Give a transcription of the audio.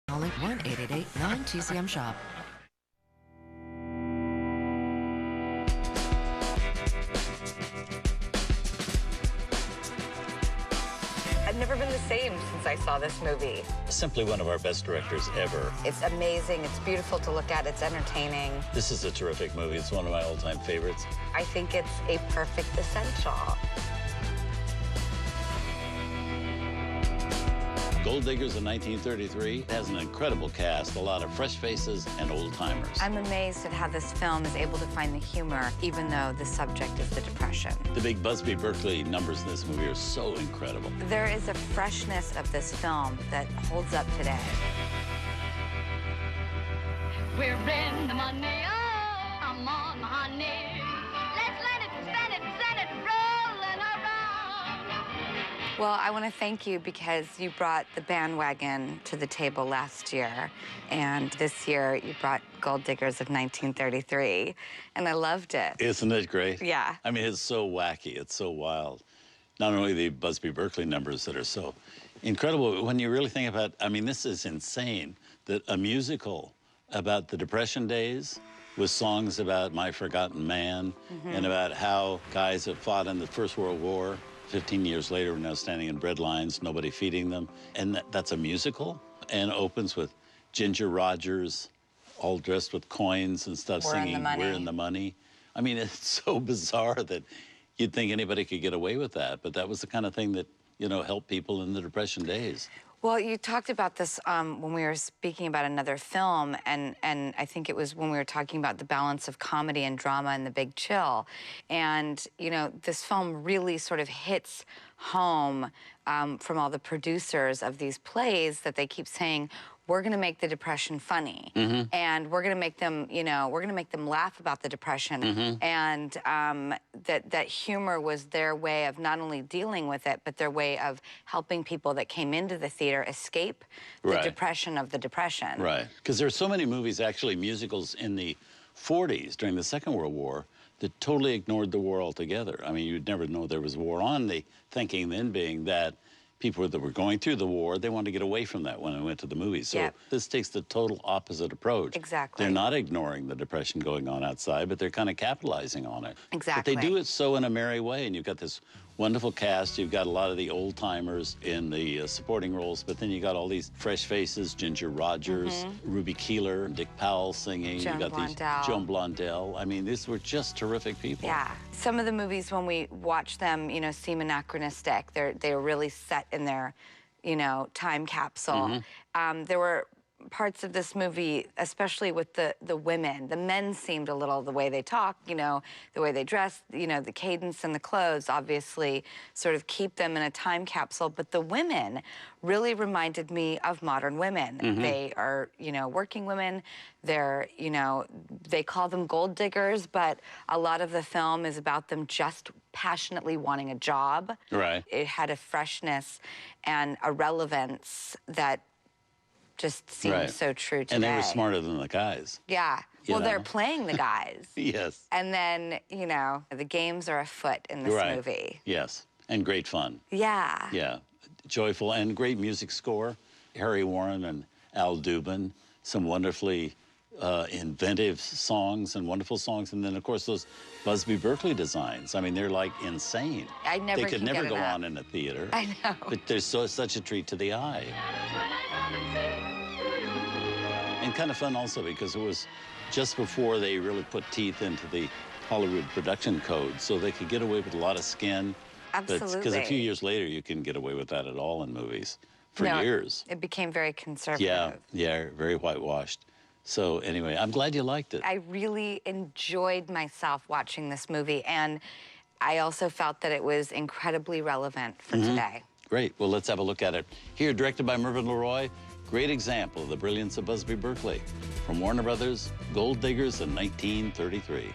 Calling 1-888-9-TCM-SHOP. I've never been the same since I saw this movie. Simply one of our best directors ever. It's amazing. It's beautiful to look at. It's entertaining. This is a terrific movie. It's one of my all-time favorites. I think it's a perfect essential. Gold Diggers in 1933 has an incredible cast, a lot of fresh faces and old-timers. I'm amazed at how this film is able to find the humor, even though the subject is the Depression. The big Busby Berkeley numbers in this movie are so incredible. There is a freshness of this film that holds up today. We're in the money, oh, I'm on my honey. Let's let it, spend it, send it, rolling around. Well, I want to thank you because you brought the bandwagon to the table last year, and this year you brought Gold Diggers of 1933, and I loved it. Isn't it great? Yeah. I mean, it's so wacky. It's so wild. Not only the Busby Berkeley numbers that are so incredible, but when you really think about, I mean, this is insane that a musical about the Depression days with songs about My Forgotten Man and about how guys have fought in the First World War. 15 years later, we're now standing in bread lines, nobody feeding them. And that's a musical, and opens with Ginger Rogers, all dressed with coins and stuff, singing We're in the Money. I mean, it's so bizarre that you'd think anybody could get away with that, but that was the kind of thing that, you know, helped people in the Depression days. Well, you talked about this when we were speaking about another film, and I think it was when we were talking about the balance of comedy and drama in The Big Chill. And, you know, this film really sort of hits home from all the producers of these plays that they keep saying, we're going to make the Depression funny, and we're going to make them, you know, we're going to make them laugh about the Depression, and that humor was their way of not only dealing with it, but their way of helping people that came into the theater escape the depression of the Depression. Right, because there are so many movies, actually musicals in the 40s during the Second World War that totally ignored the war altogether. I mean, you'd never know there was a war on, the thinking then being that people that were going through the war, they wanted to get away from that when they went to the movies. So this takes the total opposite approach. Exactly. They're not ignoring the Depression going on outside, but they're kind of capitalizing on it. Exactly. But they do it so in a merry way, and you've got this wonderful cast. You've got a lot of the old-timers in the supporting roles, but then you got all these fresh faces, Ginger Rogers, Ruby Keeler, Dick Powell singing. Joan you got Blondell. Joan Blondell. I mean, these were just terrific people. Yeah. Some of the movies, when we watch them, you know, seem anachronistic. They're really set in their, you know, time capsule. There were parts of this movie, especially with the women. The men seemed a little, the way they talk, you know, the way they dress, you know, the cadence and the clothes obviously sort of keep them in a time capsule. But the women really reminded me of modern women. They are, you know, working women. They're, you know, they call them gold diggers, but a lot of the film is about them just passionately wanting a job. Right. It had a freshness and a relevance that just seems so true today. And they were smarter than the guys. Yeah. Well, they're playing the guys. Yes. And then, you know, the games are afoot in this movie. Yes. And great fun. Yeah. Yeah. Joyful and great music score. Harry Warren and Al Dubin. Some wonderfully inventive songs and wonderful songs. And then, of course, those Busby Berkeley designs. I mean, they're like insane. They could never go on in a theater. I know. But they're such a treat to the eye. And kind of fun also because it was just before they really put teeth into the Hollywood production code, so they could get away with a lot of skin. Absolutely. Because a few years later, you couldn't get away with that at all in movies for years. It became very conservative. Yeah, very whitewashed. So anyway, I'm glad you liked it. I really enjoyed myself watching this movie, and I also felt that it was incredibly relevant for today. Great. Well, let's have a look at it. Here, directed by Mervyn LeRoy, great example of the brilliance of Busby Berkeley. From Warner Brothers, Gold Diggers in 1933.